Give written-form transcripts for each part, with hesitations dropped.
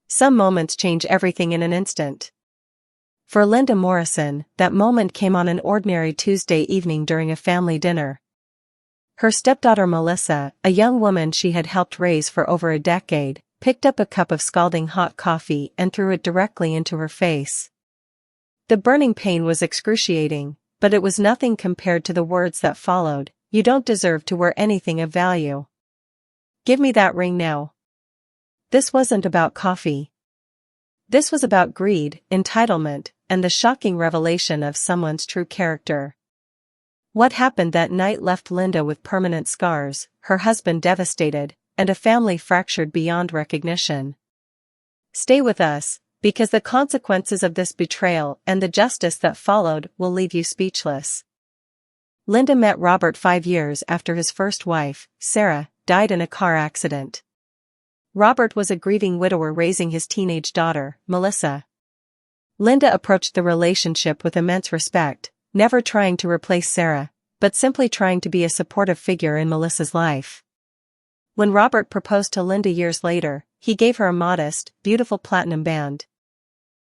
Some moments change everything in an instant. For Linda Morrison, that moment came on an ordinary Tuesday evening during a family dinner. Her stepdaughter Melissa, a young woman she had helped raise for over a decade, picked up a cup of scalding hot coffee and threw it directly into her face. The burning pain was excruciating, but it was nothing compared to the words that followed. "You don't deserve to wear anything of value. Give me that ring now." This wasn't about coffee. This was about greed, entitlement, and the shocking revelation of someone's true character. What happened that night left Linda with permanent scars, her husband devastated, and a family fractured beyond recognition. Stay with us, because the consequences of this betrayal and the justice that followed will leave you speechless. Linda met Robert 5 years after his first wife, Sarah, died in a car accident. Robert was a grieving widower raising his teenage daughter, Melissa. Linda approached the relationship with immense respect, never trying to replace Sarah, but simply trying to be a supportive figure in Melissa's life. When Robert proposed to Linda years later, he gave her a modest, beautiful platinum band.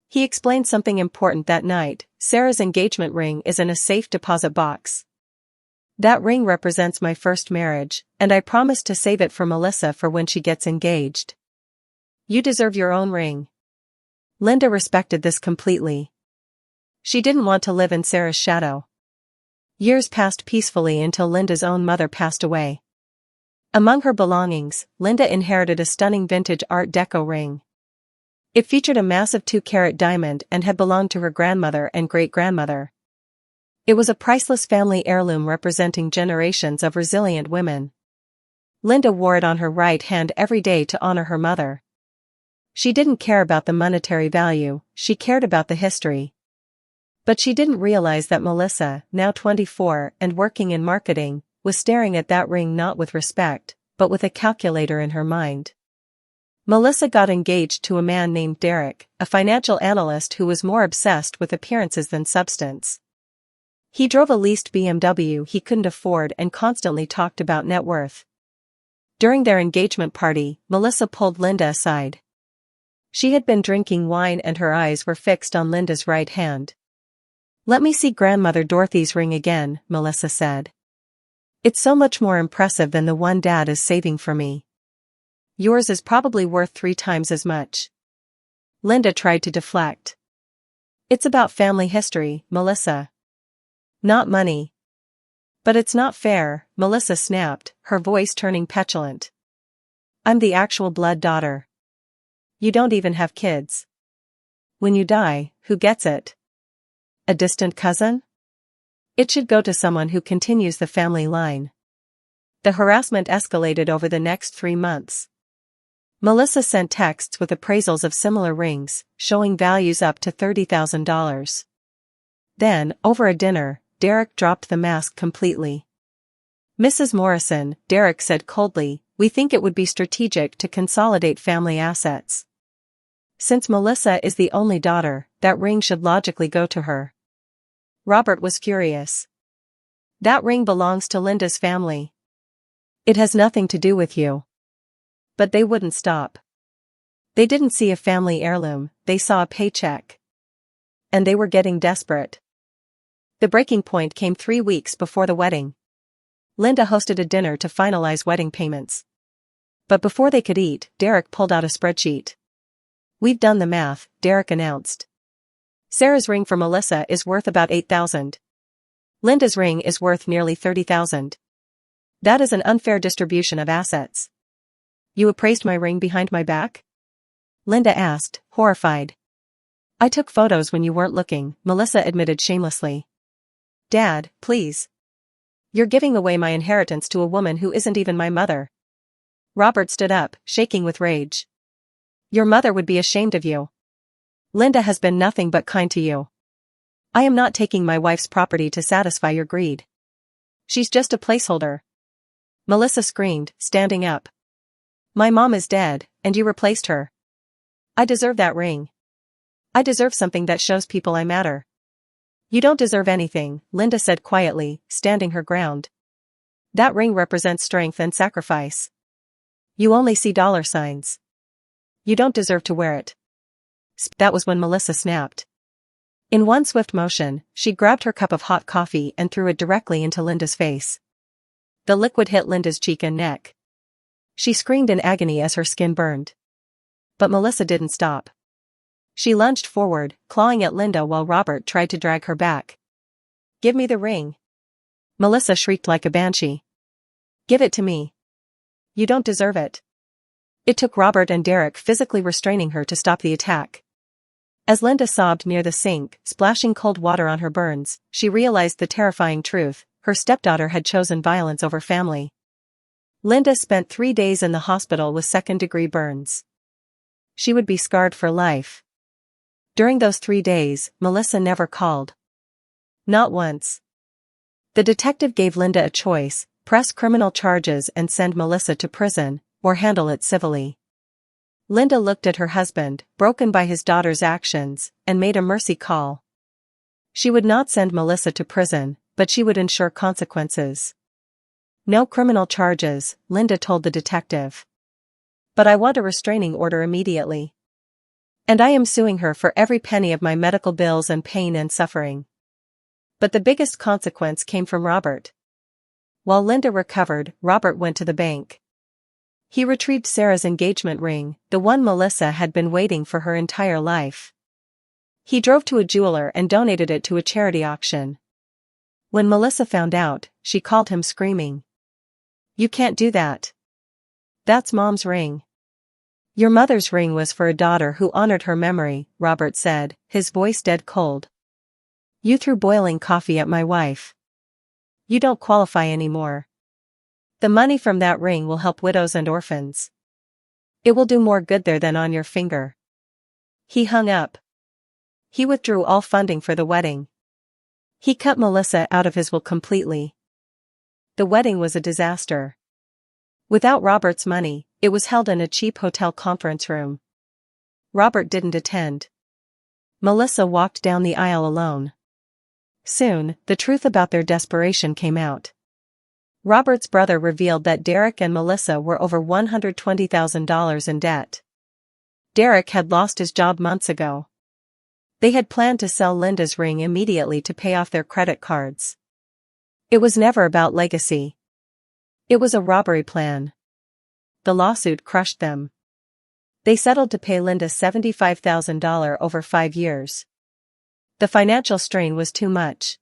He explained something important that night: Sarah's engagement ring is in a safe deposit box. That ring represents my first marriage, and I promise to save it for Melissa for when she gets engaged. You deserve your own ring. Linda respected this completely. She didn't want to live in Sarah's shadow. Years passed peacefully until Linda's own mother passed away. Among her belongings, Linda inherited a stunning vintage Art Deco ring. It featured a massive 2-carat diamond and had belonged to her grandmother and great-grandmother. It was a priceless family heirloom representing generations of resilient women. Linda wore it on her right hand every day to honor her mother. She didn't care about the monetary value, she cared about the history. But she didn't realize that Melissa, now 24 and working in marketing, was staring at that ring not with respect, but with a calculator in her mind. Melissa got engaged to a man named Derek, a financial analyst who was more obsessed with appearances than substance. He drove a leased BMW he couldn't afford and constantly talked about net worth. During their engagement party, Melissa pulled Linda aside. She had been drinking wine and her eyes were fixed on Linda's right hand. "Let me see Grandmother Dorothy's ring again," Melissa said. "It's so much more impressive than the one Dad is saving for me. Yours is probably worth 3 times as much." Linda tried to deflect. "It's about family history, Melissa. Not money." "But it's not fair," Melissa snapped, her voice turning petulant. "I'm the actual blood daughter. You don't even have kids. When you die, who gets it? A distant cousin? It should go to someone who continues the family line." The harassment escalated over the next 3 months. Melissa sent texts with appraisals of similar rings, showing values up to $30,000. Then, over a dinner, Derek dropped the mask completely. "Mrs. Morrison," Derek said coldly, "we think it would be strategic to consolidate family assets. Since Melissa is the only daughter, that ring should logically go to her." Robert was furious. "That ring belongs to Linda's family. It has nothing to do with you." But they wouldn't stop. They didn't see a family heirloom, they saw a paycheck. And they were getting desperate. The breaking point came 3 weeks before the wedding. Linda hosted a dinner to finalize wedding payments. But before they could eat, Derek pulled out a spreadsheet. "We've done the math," Derek announced. "Sarah's ring for Melissa is worth about $8,000. Linda's ring is worth nearly $30,000. That is an unfair distribution of assets." "You appraised my ring behind my back?" Linda asked, horrified. "I took photos when you weren't looking," Melissa admitted shamelessly. "Dad, please. You're giving away my inheritance to a woman who isn't even my mother." Robert stood up, shaking with rage. "Your mother would be ashamed of you. Linda has been nothing but kind to you. I am not taking my wife's property to satisfy your greed. She's just a placeholder." Melissa screamed, standing up. "My mom is dead, and you replaced her. I deserve that ring. I deserve something that shows people I matter." "You don't deserve anything," Linda said quietly, standing her ground. "That ring represents strength and sacrifice. You only see dollar signs. You don't deserve to wear it. That was when Melissa snapped. In one swift motion, she grabbed her cup of hot coffee and threw it directly into Linda's face. The liquid hit Linda's cheek and neck. She screamed in agony as her skin burned. But Melissa didn't stop. She lunged forward, clawing at Linda while Robert tried to drag her back. "Give me the ring." Melissa shrieked like a banshee. "Give it to me. You don't deserve it." It took Robert and Derek physically restraining her to stop the attack. As Linda sobbed near the sink, splashing cold water on her burns, she realized the terrifying truth: her stepdaughter had chosen violence over family. Linda spent 3 days in the hospital with second-degree burns. She would be scarred for life. During those 3 days, Melissa never called. Not once. The detective gave Linda a choice: press criminal charges and send Melissa to prison, or handle it civilly. Linda looked at her husband, broken by his daughter's actions, and made a mercy call. She would not send Melissa to prison, but she would ensure consequences. "No criminal charges," Linda told the detective. "But I want a restraining order immediately. And I am suing her for every penny of my medical bills and pain and suffering." But the biggest consequence came from Robert. While Linda recovered, Robert went to the bank. He retrieved Sarah's engagement ring, the one Melissa had been waiting for her entire life. He drove to a jeweler and donated it to a charity auction. When Melissa found out, she called him screaming. "You can't do that. That's Mom's ring." "Your mother's ring was for a daughter who honored her memory," Robert said, his voice dead cold. "You threw boiling coffee at my wife. You don't qualify anymore. The money from that ring will help widows and orphans. It will do more good there than on your finger." He hung up. He withdrew all funding for the wedding. He cut Melissa out of his will completely. The wedding was a disaster. Without Robert's money, it was held in a cheap hotel conference room. Robert didn't attend. Melissa walked down the aisle alone. Soon, the truth about their desperation came out. Robert's brother revealed that Derek and Melissa were over $120,000 in debt. Derek had lost his job months ago. They had planned to sell Linda's ring immediately to pay off their credit cards. It was never about legacy. It was a robbery plan. The lawsuit crushed them. They settled to pay Linda $75,000 over 5 years. The financial strain was too much.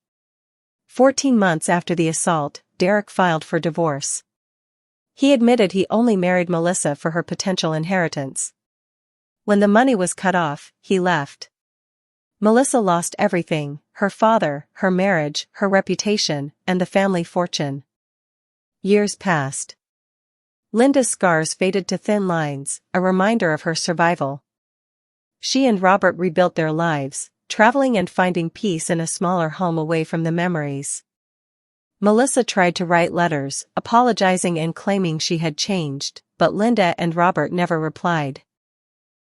14 months after the assault, Derek filed for divorce. He admitted he only married Melissa for her potential inheritance. When the money was cut off, he left. Melissa lost everything: her father, her marriage, her reputation, and the family fortune. Years passed. Linda's scars faded to thin lines, a reminder of her survival. She and Robert rebuilt their lives, traveling and finding peace in a smaller home away from the memories. Melissa tried to write letters, apologizing and claiming she had changed, but Linda and Robert never replied.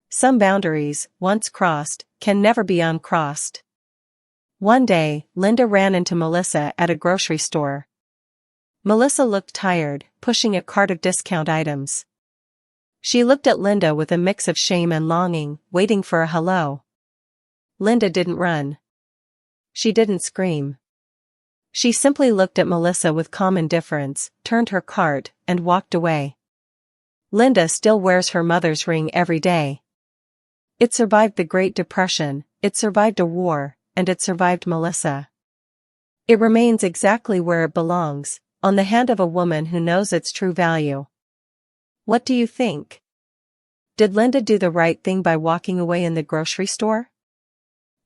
Some boundaries, once crossed, can never be uncrossed. One day, Linda ran into Melissa at a grocery store. Melissa looked tired, pushing a cart of discount items. She looked at Linda with a mix of shame and longing, waiting for a hello. Linda didn't run. She didn't scream. She simply looked at Melissa with calm indifference, turned her cart, and walked away. Linda still wears her mother's ring every day. It survived the Great Depression, it survived a war, and it survived Melissa. It remains exactly where it belongs, on the hand of a woman who knows its true value. What do you think? Did Linda do the right thing by walking away in the grocery store?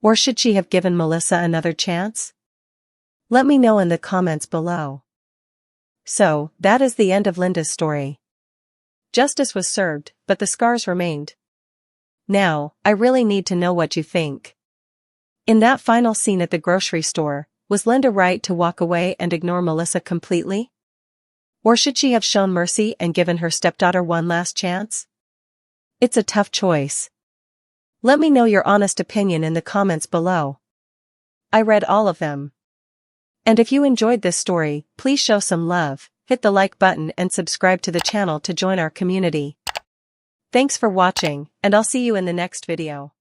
Or should she have given Melissa another chance? Let me know in the comments below. So, that is the end of Linda's story. Justice was served, but the scars remained. Now, I really need to know what you think. In that final scene at the grocery store, was Linda right to walk away and ignore Melissa completely? Or should she have shown mercy and given her stepdaughter one last chance? It's a tough choice. Let me know your honest opinion in the comments below. I read all of them. And if you enjoyed this story, please show some love, hit the like button and subscribe to the channel to join our community. Thanks for watching, and I'll see you in the next video.